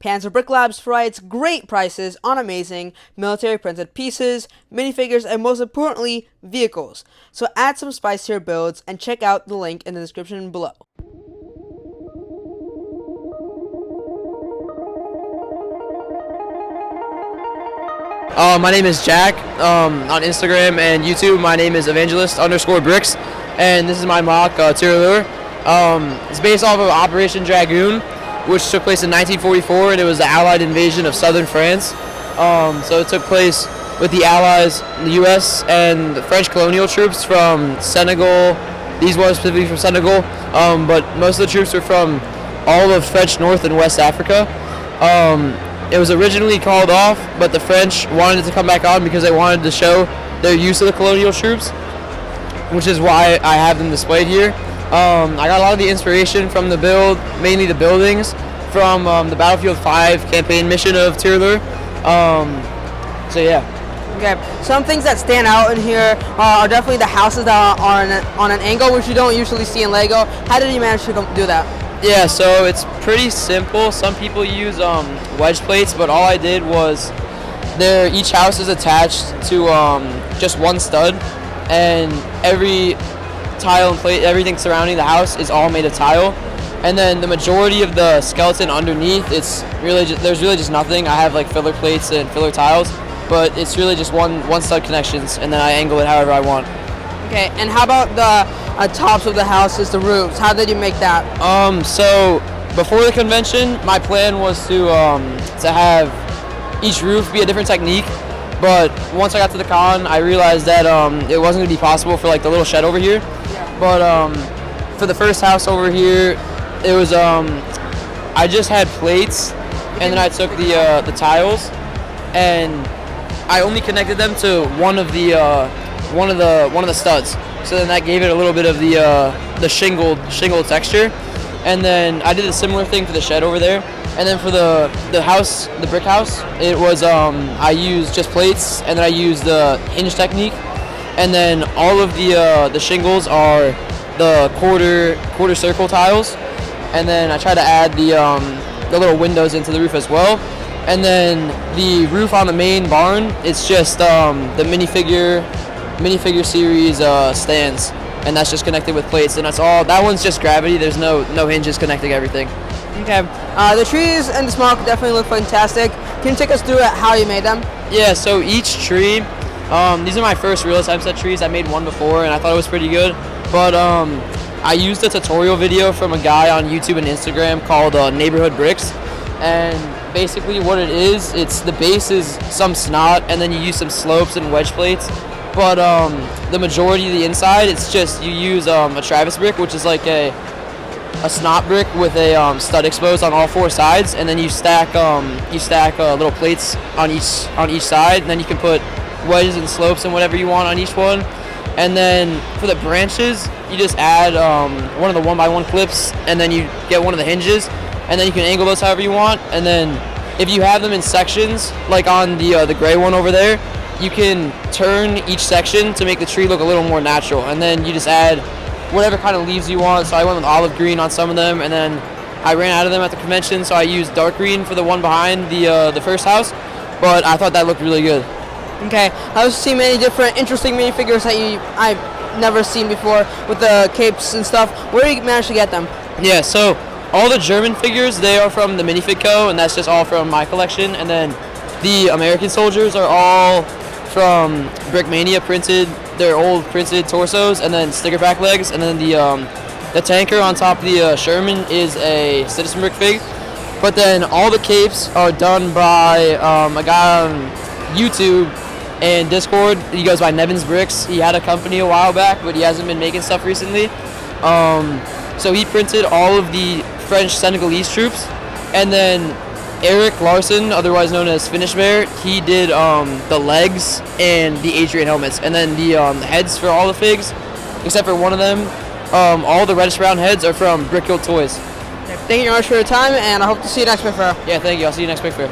Panzer Brick Labs provides great prices on amazing military printed pieces, minifigures, and most importantly, vehicles. So add some spice to your builds and check out the link in the description below. My name is Jack. On Instagram and YouTube, my name is Evangelist _bricks, and this is my MOC Tirailleur. It's based off of Operation Dragoon, which took place in 1944, and it was the Allied invasion of southern France. So it took place with the Allies, the U.S., and the French colonial troops from Senegal. These ones specifically from Senegal, but most of the troops were from all of French North and West Africa. It was originally called off, but the French wanted it to come back on because they wanted to show their use of the colonial troops, which is why I have them displayed here. I got a lot of the inspiration from the build, mainly the buildings, from the Battlefield 5 campaign mission of Tirailleur. So yeah. Okay, some things that stand out in here are definitely the houses that are on an angle, which you don't usually see in LEGO. How did you manage to do that? Yeah, so it's pretty simple. Some people use wedge plates, but all I did was each house is attached to just one stud, and every tile and plate, everything surrounding the house is all made of tile. And then the majority of the skeleton underneath, there's really just nothing. I have like filler plates and filler tiles, but it's really just one stud connections, and then I angle it however I want. Okay, and how about the tops of the houses, the roofs? How did you make that? So before the convention, my plan was to have each roof be a different technique. But once I got to the con, I realized that it wasn't going to be possible for like the little shed over here. Yeah. But for the first house over here, it was I just had plates, and then I took the tiles, and I only connected them to one of the studs. So then that gave it a little bit of the shingle texture. And then I did a similar thing for the shed over there. And then for the house, the brick house, it was I used just plates, and then I used the hinge technique. And then all of the shingles are the quarter circle tiles. And then I tried to add the little windows into the roof as well. And then the roof on the main barn, it's just the minifigure series stands, and that's just connected with plates, and that's all. That one's just gravity. There's no hinges connecting everything. Okay. The trees and the smoke definitely look fantastic. Can you take us through how you made them? Yeah. So each tree, these are my first real time set trees. I made one before, and I thought it was pretty good. But I used a tutorial video from a guy on YouTube and Instagram called Neighborhood Bricks, and basically what it is, it's the base is some snot, and then you use some slopes and wedge plates. But the majority of the inside, it's just you use a Travis brick, which is like a snot brick with a stud exposed on all four sides, and then you stack little plates on each side, and then you can put wedges and slopes and whatever you want on each one. And then for the branches, you just add one of the 1x1 clips, and then you get one of the hinges, and then you can angle those however you want. And then if you have them in sections, like on the gray one over there, you can turn each section to make the tree look a little more natural, and then you just add whatever kind of leaves you want. So I went with olive green on some of them, and then I ran out of them at the convention, so I used dark green for the one behind the first house, but I thought that looked really good. Okay, I've seen many different interesting minifigures that I've never seen before with the capes and stuff. Where did you manage to get them? Yeah, so all the German figures, they are from the Minifig Co., and that's just all from my collection, and then the American soldiers are all from Brickmania printed, their old printed torsos, and then sticker pack legs, and then the tanker on top of the Sherman is a Citizen Brick fig. But then all the capes are done by a guy on YouTube and Discord. He goes by Nevin's Bricks. He had a company a while back, but he hasn't been making stuff recently. So he printed all of the French Senegalese troops, and then Eric Larson, otherwise known as Finish Bear, he did the legs and the Adrian helmets, and then the heads for all the figs, except for one of them. All the reddish brown heads are from Brick Guild Toys. Thank you very much for your time, and I hope to see you next Brickfair. Yeah, thank you. I'll see you next Brickfair.